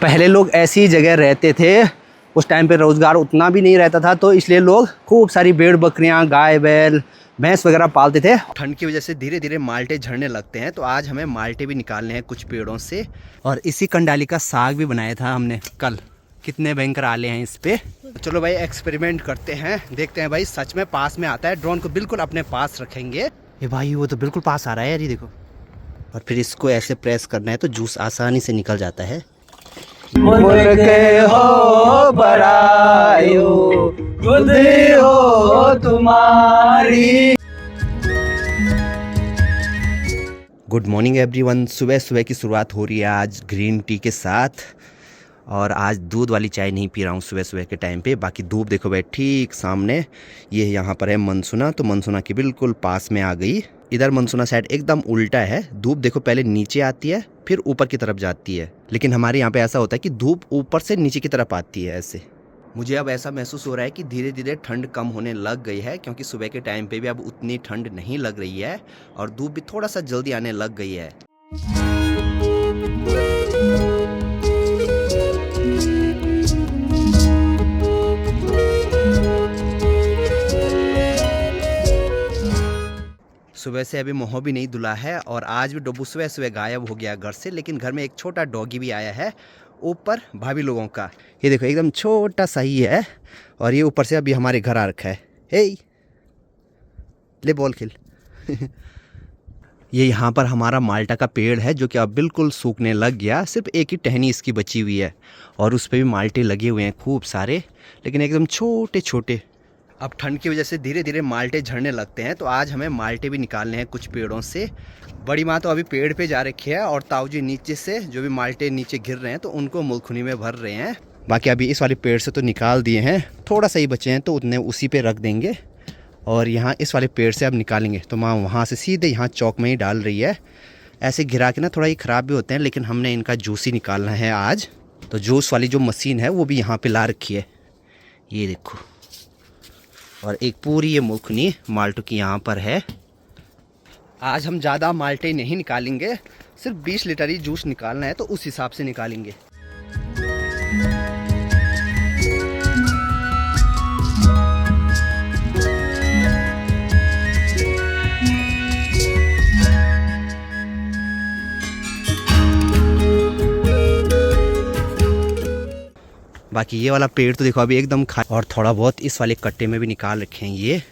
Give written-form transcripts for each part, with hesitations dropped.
पहले लोग ऐसी जगह रहते थे, उस टाइम पे रोज़गार उतना भी नहीं रहता था, तो इसलिए लोग खूब सारी भेड़ बकरियां, गाय बैल, भैंस वगैरह पालते थे। ठंड की वजह से धीरे धीरे माल्टे झड़ने लगते हैं, तो आज हमें माल्टे भी निकालने हैं कुछ पेड़ों से। और इसी कंडाली का साग भी बनाया था हमने कल। कितने भयंकर आले हैं इस पे। चलो भाई एक्सपेरिमेंट करते हैं, देखते हैं भाई सच में पास में आता है। ड्रोन को बिल्कुल अपने पास रखेंगे। ये भाई वो तो बिल्कुल पास आ रहा है यार, ये देखो। और फिर इसको ऐसे प्रेस करना है तो जूस आसानी से निकल जाता है। मुर्गे हो बड़ायो, खुद हो तुम्हारी। Good morning everyone. सुबह सुबह की शुरुआत हो रही है आज ग्रीन टी के साथ। और आज दूध वाली चाय नहीं पी रहा हूँ सुबह सुबह के टाइम पे। बाकी धूप देखो भाई ठीक सामने, ये यहाँ पर है मनसुना, तो मनसुना के बिल्कुल पास में आ गई। इधर मनसुना साइड एकदम उल्टा है, धूप देखो पहले नीचे आती है फिर ऊपर की तरफ जाती है। लेकिन हमारे यहाँ पे ऐसा होता है कि धूप ऊपर से नीचे की तरफ आती है ऐसे। मुझे अब ऐसा महसूस हो रहा है कि धीरे धीरे ठंड कम होने लग गई है, क्योंकि सुबह के टाइम पे भी अब उतनी ठंड नहीं लग रही है और धूप भी थोड़ा सा जल्दी आने लग गई है। सुबह से अभी मुँह भी नहीं धुला है और आज भी डब्बू सुबह सुबह गायब हो गया घर से। लेकिन घर में एक छोटा डॉगी भी आया है ऊपर भाभी लोगों का। ये देखो एकदम छोटा सा ही है और ये ऊपर से अभी हमारे घर आ रखा है। हे ले बॉल खेल। ये यहाँ पर हमारा माल्टा का पेड़ है जो कि अब बिल्कुल सूखने लग गया। सिर्फ एक ही टहनी इसकी बची हुई है और उस पर भी माल्टे लगे हुए हैं खूब सारे, लेकिन एकदम छोटे छोटे। अब ठंड की वजह से धीरे धीरे माल्टे झड़ने लगते हैं, तो आज हमें माल्टे भी निकालने हैं कुछ पेड़ों से। बड़ी माँ तो अभी पेड़ पे जा रखी है और ताऊ जी नीचे से जो भी माल्टे नीचे गिर रहे हैं तो उनको मुलखुनी में भर रहे हैं। बाकी अभी इस वाले पेड़ से तो निकाल दिए हैं, थोड़ा सा ही बचे हैं तो उतने उसी पे रख देंगे। और यहाँ इस वाले पेड़ से अब निकालेंगे, तो माँ वहाँ से सीधे यहाँ चौक में ही डाल रही है। ऐसे गिरा के ना थोड़ा ही ख़राब भी होते हैं, लेकिन हमने इनका जूस ही निकालना है आज। तो जूस वाली जो मशीन है वो भी यहाँ पर ला रखी है, ये देखो। और एक पूरी ये मुलखनी माल्टों की यहाँ पर है। आज हम ज़्यादा माल्टे नहीं निकालेंगे, सिर्फ 20 लीटर ही जूस निकालना है, तो उस हिसाब से निकालेंगे। बाकी ये वाला पेड़ तो देखो अभी एकदम खा, और थोड़ा बहुत इस वाले कट्टे में भी निकाल रखे हैं ये।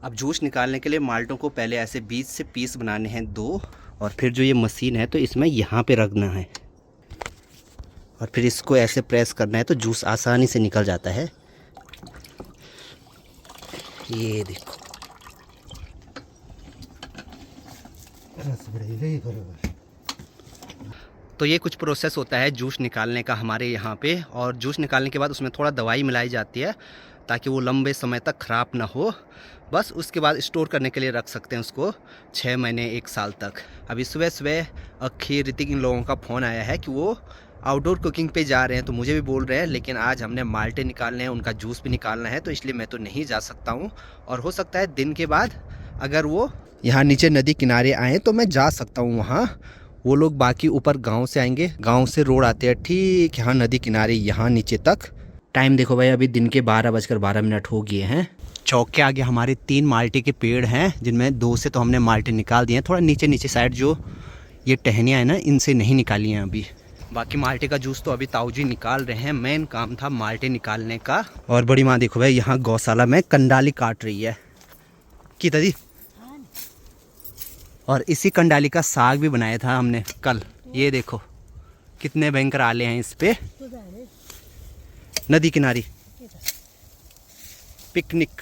अब जूस निकालने के लिए माल्टों को पहले ऐसे बीच से पीस बनाने हैं 2, और फिर जो ये मशीन है तो इसमें यहाँ पे रखना है और फिर इसको ऐसे प्रेस करना है तो जूस आसानी से निकल जाता है। ये देखो तो ये कुछ प्रोसेस होता है जूस निकालने का हमारे यहाँ पे। और जूस निकालने के बाद उसमें थोड़ा दवाई मिलाई जाती है ताकि वो लंबे समय तक ख़राब ना हो। बस उसके बाद स्टोर करने के लिए रख सकते हैं उसको 6 महीने 1 साल तक। अभी सुबह सुबह अखी ऋतिक इन लोगों का फ़ोन आया है कि वो आउटडोर कुकिंग पे जा रहे हैं, तो मुझे भी बोल रहे हैं, लेकिन आज हमने माल्टे निकालने हैं, उनका जूस भी निकालना है, तो इसलिए मैं तो नहीं जा सकता हूँ। और हो सकता है दिन के बाद अगर वो यहाँ नीचे नदी किनारे आएँ तो मैं जा सकता हूँ वहाँ। वो लोग बाकी ऊपर गाँव से आएंगे, गाँव से रोड आते हैं ठीक यहाँ नदी किनारे यहाँ नीचे तक। टाइम देखो भाई अभी दिन के 12:12 हो गए हैं। चौक के आगे हमारे 3 माल्टे के पेड़ हैं, जिनमें 2 से तो हमने माल्टे निकाल दिए हैं। थोड़ा नीचे नीचे साइड जो ये टहनियाँ हैं ना, इनसे नहीं निकाली हैं अभी। बाकी माल्टे का जूस तो अभी ताऊ जी निकाल रहे हैं, मेन काम था माल्टे निकालने का। और बड़ी माँ देखो भाई यहाँ गौशाला में कंडाली काट रही है की दादी। और इसी कंडाली का साग भी बनाया था हमने कल। ये देखो कितने भयंकर आले हैं इस पे। नदी किनारी पिकनिक।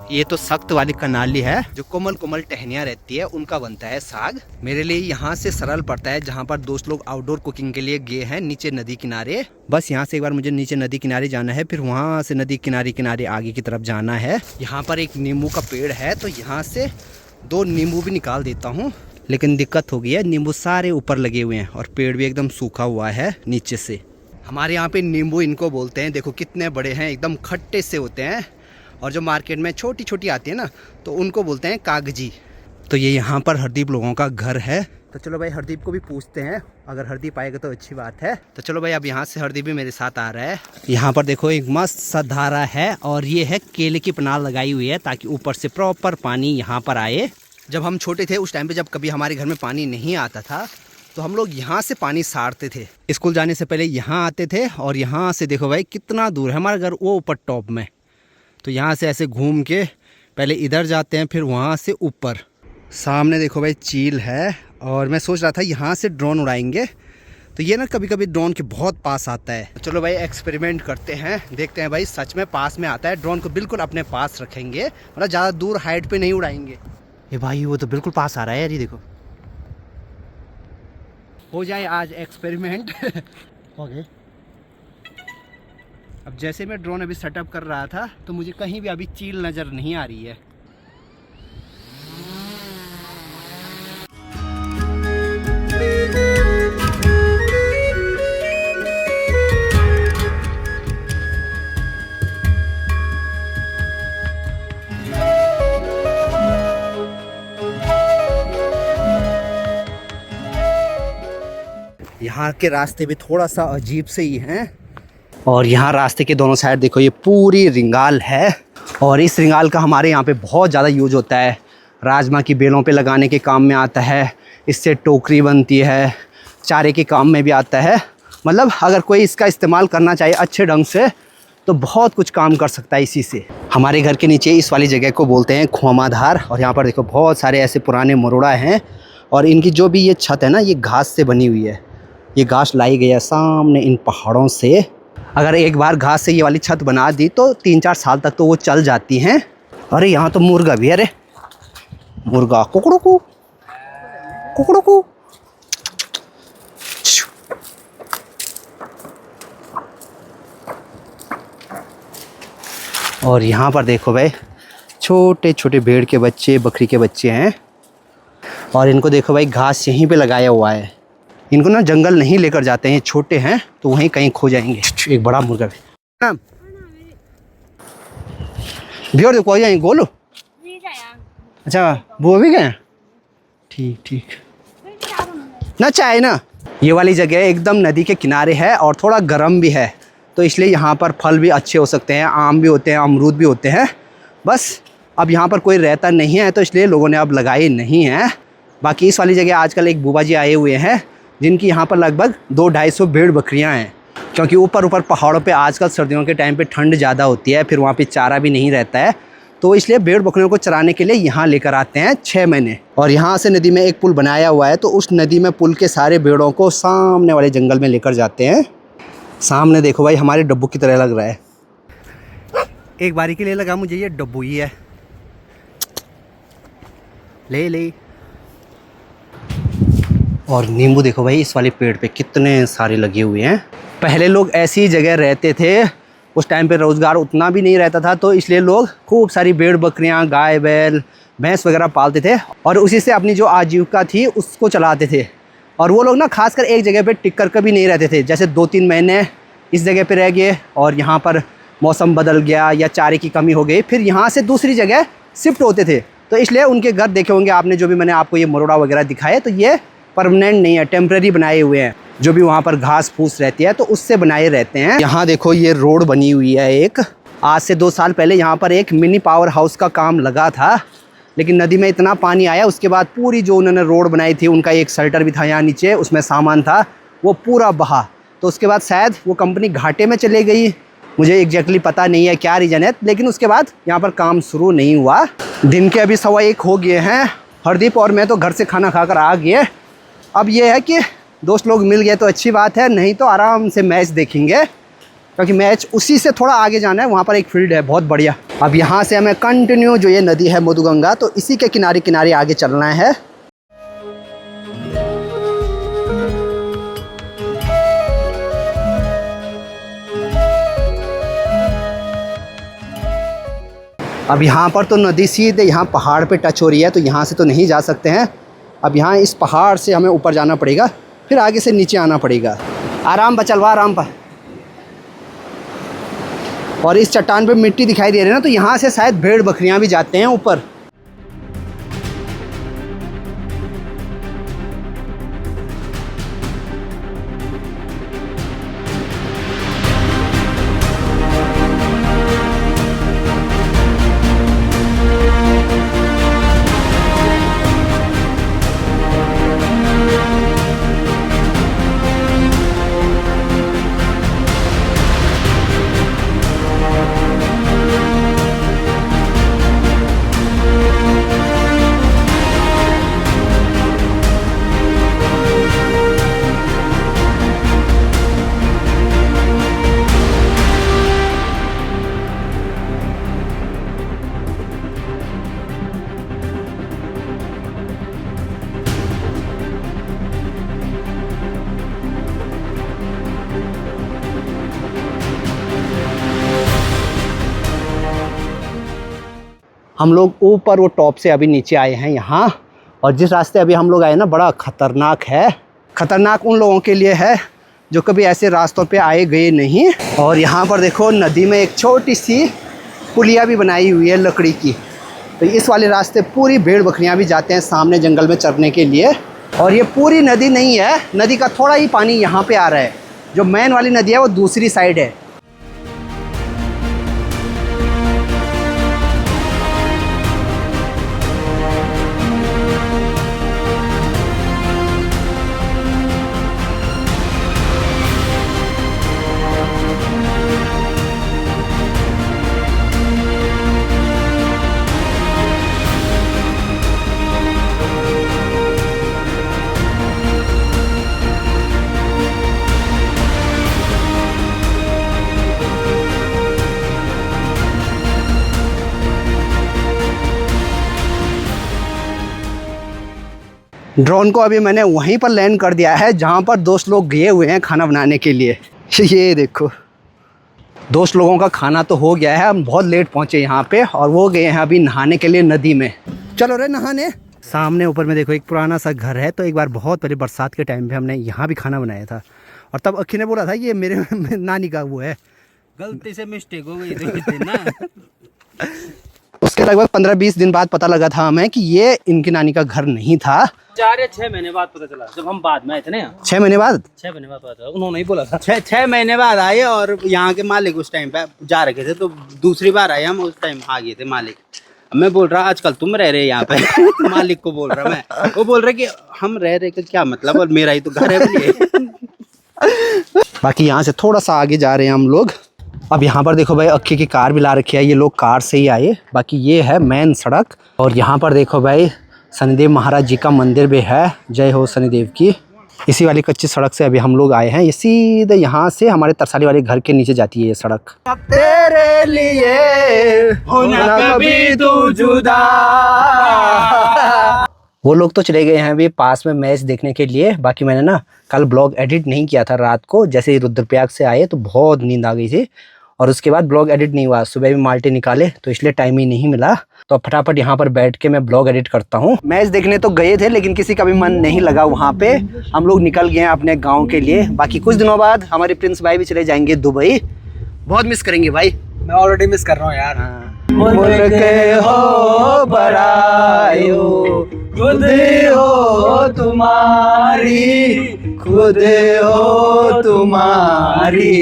ये तो सख्त वाली कनाली है, जो कोमल कोमल टहनियाँ रहती है उनका बनता है साग। मेरे लिए यहाँ से सरल पड़ता है, जहाँ पर दोस्त लोग आउटडोर कुकिंग के लिए गए हैं नीचे नदी किनारे। बस यहाँ से एक बार मुझे नीचे नदी किनारे जाना है, फिर वहाँ से नदी किनारे किनारे आगे की तरफ जाना है। यहाँ पर एक नींबू का पेड़ है, तो यहाँ से 2 नींबू भी निकाल देता हूँ। लेकिन दिक्कत हो गई है, नींबू सारे ऊपर लगे हुए हैं और पेड़ भी एकदम सूखा हुआ है नीचे से। हमारे यहाँ पे नींबू इनको बोलते हैं, देखो कितने बड़े हैं, एकदम खट्टे से होते हैं। और जो मार्केट में छोटी छोटी आती है ना, तो उनको बोलते हैं कागजी। तो ये यहाँ पर हरदीप लोगों का घर है। तो चलो भाई हरदीप को भी पूछते हैं, अगर हरदीप आएगा तो अच्छी बात है। तो चलो भाई अब यहाँ से हरदीप भी मेरे साथ आ रहा है। यहाँ पर देखो एक मस्त सा धारा है, और ये है केले की पनाल लगाई हुई है, ताकि ऊपर से प्रॉपर पानी यहाँ पर आए। जब हम छोटे थे उस टाइम पे, जब कभी हमारे घर में पानी नहीं आता था, तो हम लोग यहाँ से पानी सारते थे। स्कूल जाने से पहले यहाँ आते थे, और यहाँ से देखो भाई कितना दूर है हमारा घर, वो ऊपर टॉप में। तो यहाँ से ऐसे घूम के पहले इधर जाते हैं, फिर वहाँ से ऊपर। सामने देखो भाई चील है, और मैं सोच रहा था यहाँ से ड्रोन उड़ाएंगे। तो ये ना कभी कभी ड्रोन के बहुत पास आता है। चलो भाई एक्सपेरिमेंट करते हैं, देखते हैं भाई सच में पास में आता है। ड्रोन को बिल्कुल अपने पास रखेंगे, मतलब ज़्यादा दूर हाइट पे नहीं उड़ाएंगे। ये भाई वो तो बिल्कुल पास आ रहा है यार, ये देखो। हो जाए आज एक्सपेरिमेंट। ओके। अब जैसे मैं ड्रोन अभी सेटअप कर रहा था, तो मुझे कहीं भी अभी चील नज़र नहीं आ रही है। यहाँ के रास्ते भी थोड़ा सा अजीब से ही हैं, और यहाँ रास्ते के दोनों साइड देखो ये पूरी रिंगाल है। और इस रिंगाल का हमारे यहाँ पे बहुत ज़्यादा यूज होता है, राजमा की बेलों पे लगाने के काम में आता है, इससे टोकरी बनती है, चारे के काम में भी आता है। मतलब अगर कोई इसका इस्तेमाल करना चाहे अच्छे ढंग से, तो बहुत कुछ काम कर सकता है इसी से। हमारे घर के नीचे इस वाली जगह को बोलते हैं खोमाधार, और यहाँ पर देखो बहुत सारे ऐसे पुराने मरोड़ा हैं, और इनकी जो भी ये छत है ना, ये घास से बनी हुई है। ये घास लाई गई है सामने इन पहाड़ों से। अगर एक बार घास से ये वाली छत बना दी, तो 3-4 साल तक तो वो चल जाती हैं। अरे यहाँ तो मुर्गा भी है, अरे मुर्गा कुकड़ू को कुकड़ू को। और यहाँ पर देखो भाई छोटे छोटे भेड़ के बच्चे, बकरी के बच्चे हैं, और इनको देखो भाई घास यहीं पे लगाया हुआ है। इनको ना जंगल नहीं लेकर जाते हैं, छोटे हैं तो वहीं कहीं खो जाएंगे। एक बड़ा मुर्गा भी बियर देखो आ जाएंगे। गोलू अच्छा वो भी गए, ठीक ठीक ना। चाय ना, ये वाली जगह एकदम नदी के किनारे है और थोड़ा गर्म भी है, तो इसलिए यहाँ पर फल भी अच्छे हो सकते हैं, आम भी होते हैं, अमरूद भी होते हैं। बस अब यहाँ पर कोई रहता नहीं है, तो इसलिए लोगों ने अब लगाए नहीं हैं। बाकी इस वाली जगह आजकल एक बुबा जी आए हुए हैं, जिनकी यहाँ पर लगभग 200-250 भेड़ बकरियाँ हैं, क्योंकि ऊपर पहाड़ों पे आजकल सर्दियों के टाइम पे ठंड ज़्यादा होती है, फिर वहाँ पे चारा भी नहीं रहता है, तो इसलिए भेड़ बकरियों को चराने के लिए यहाँ लेकर आते हैं 6 महीने। और यहाँ से नदी में एक पुल बनाया हुआ है, तो उस नदी में पुल के सारे भेड़ों को सामने वाले जंगल में लेकर जाते हैं। सामने देखो भाई हमारे डब्बू की तरह लग रहा है, एक बारी के लिए लगा मुझे ये डब्बू ही है। ले ले। और नींबू देखो भाई इस वाले पेड़ पे कितने सारे लगे हुए हैं। पहले लोग ऐसी जगह रहते थे, उस टाइम पे रोज़गार उतना भी नहीं रहता था, तो इसलिए लोग खूब सारी भेड़ बकरियां, गाय बैल भैंस वगैरह पालते थे, और उसी से अपनी जो आजीविका थी उसको चलाते थे। और वो लोग ना खासकर एक जगह पे टिक कर कभी नहीं रहते थे, जैसे 2-3 महीने इस जगह पे रह गए और यहाँ पर मौसम बदल गया या चारे की कमी हो गई, फिर यहाँ से दूसरी जगह शिफ्ट होते थे। तो इसलिए उनके घर देखे होंगे आपने, जो भी मैंने आपको ये मरोड़ा वगैरह दिखाए, तो ये परमानेंट नहीं है, टेम्प्रेरी बनाए हुए हैं। जो भी वहाँ पर घास फूस रहती है तो उससे बनाए रहते हैं। यहाँ देखो ये रोड बनी हुई है एक, आज से 2 साल पहले यहाँ पर एक मिनी पावर हाउस का काम लगा था, लेकिन नदी में इतना पानी आया, उसके बाद पूरी जो उन्होंने रोड बनाई थी, उनका एक शेल्टर भी था यहाँ नीचे, उसमें सामान था, वो पूरा बहा। तो उसके बाद शायद वो कंपनी घाटे में चले गई, मुझे एग्जैक्टली पता नहीं है क्या रीज़न है, लेकिन उसके बाद यहाँ पर काम शुरू नहीं हुआ। दिन के अभी 1:15 हो गए हैं। हरदीप और मैं तो घर से खाना खाकर आ गए। अब ये है कि दोस्त लोग मिल गए तो अच्छी बात है, नहीं तो आराम से मैच देखेंगे, क्योंकि मैच उसी से थोड़ा आगे जाना है, वहाँ पर एक फील्ड है बहुत बढ़िया। अब यहाँ से हमें कंटिन्यू जो ये नदी है मधुगंगा, तो इसी के किनारे किनारे आगे चलना है। अब यहाँ पर तो नदी सीधे यहाँ पहाड़ पे टच हो रही है, तो यहाँ से तो नहीं जा सकते हैं। अब यहाँ इस पहाड़ से हमें ऊपर जाना पड़ेगा, फिर आगे से नीचे आना पड़ेगा। आराम पर चलवा, आराम पर। और इस चट्टान पे मिट्टी दिखाई दे रही है ना, तो यहाँ से शायद भेड़ बकरियाँ भी जाते हैं ऊपर। हम लोग ऊपर वो टॉप से अभी नीचे आए हैं यहाँ, और जिस रास्ते अभी हम लोग आए ना, बड़ा ख़तरनाक है। ख़तरनाक उन लोगों के लिए है जो कभी ऐसे रास्तों पे आए गए नहीं। और यहाँ पर देखो नदी में एक छोटी सी पुलिया भी बनाई हुई है लकड़ी की, तो इस वाले रास्ते पूरी भेड़ बकरियाँ भी जाते हैं सामने जंगल में चरने के लिए। और ये पूरी नदी नहीं है, नदी का थोड़ा ही पानी यहाँ पर आ रहा है। जो मेन वाली नदी है वो दूसरी साइड है। ड्रोन को अभी मैंने वहीं पर लैंड कर दिया है जहाँ पर दोस्त लोग गए हुए हैं खाना बनाने के लिए। ये देखो, दोस्त लोगों का खाना तो हो गया है, हम बहुत लेट पहुँचे यहाँ पे, और वो गए हैं अभी नहाने के लिए नदी में। चलो रे नहाने। सामने ऊपर में देखो एक पुराना सा घर है, तो एक बार बहुत पहले बरसात के टाइम पे हमने यहाँ भी खाना बनाया था, और तब अक्की ने बोला था ये मेरे नानी का वो है, गलती से मिस्टेक हो गई थी ना। उसके लगभग 15-20 दिन बाद पता लगा था हमें कि ये इनकी नानी का घर नहीं था। 4 या 6 महीने बाद पता चला, जब हम बाद में आए थे ना। 6 महीने बाद? 6 महीने बाद पता चला, उन्होंने ही बोला था। 6 महीने बाद आए, और यहाँ के मालिक उस टाइम पे जा रखे थे, तो दूसरी बार आए हम, उस टाइम आ गए थे मालिक। मैं बोल रहा आजकल तुम रह रहे यहाँ पे। मालिक को बोल रहा मैं, वो बोल रहे कि हम रह रहे, क्या मतलब, और मेरा ही तो घर है बोलिए। बाकी यहाँ से थोड़ा सा आगे जा रहे हैं हम लोग। अब यहाँ पर देखो भाई, अक्की की कार भी ला रखी है, ये लोग कार से ही आए। बाकी ये है मेन सड़क, और यहाँ पर देखो भाई शनिदेव महाराज जी का मंदिर भी है, जय हो शनिदेव की। इसी वाली कच्ची सड़क से अभी हम लोग आए हैं, ये सीधे यहाँ से हमारे तरसाली वाले घर के नीचे जाती है ये सड़क। अब तेरे लिए होना कभी तू जुदा। वो लोग तो चले गए हैं अभी पास में मैच देखने के लिए। बाकी मैंने ना कल ब्लॉग एडिट नहीं किया था रात को, जैसे ही रुद्रप्रयाग से आए तो बहुत नींद आ गई थी, और उसके बाद ब्लॉग एडिट नहीं हुआ। सुबह भी माल्टे निकाले तो इसलिए टाइम ही नहीं मिला, तो फटाफट यहाँ पर बैठ के मैं ब्लॉग एडिट करता हूँ। मैच देखने तो गए थे लेकिन किसी का भी मन नहीं लगा वहाँ पे, हम लोग निकल गए हैं अपने गाँव के लिए। बाकी कुछ दिनों बाद हमारे प्रिंस भाई भी चले जाएंगे दुबई, बहुत मिस करेंगे भाई। मैं ऑलरेडी मिस कर रहा हूँ यार। हो बड़ायो खुद हो तुम्हारी, खुद हो तुम्हारी।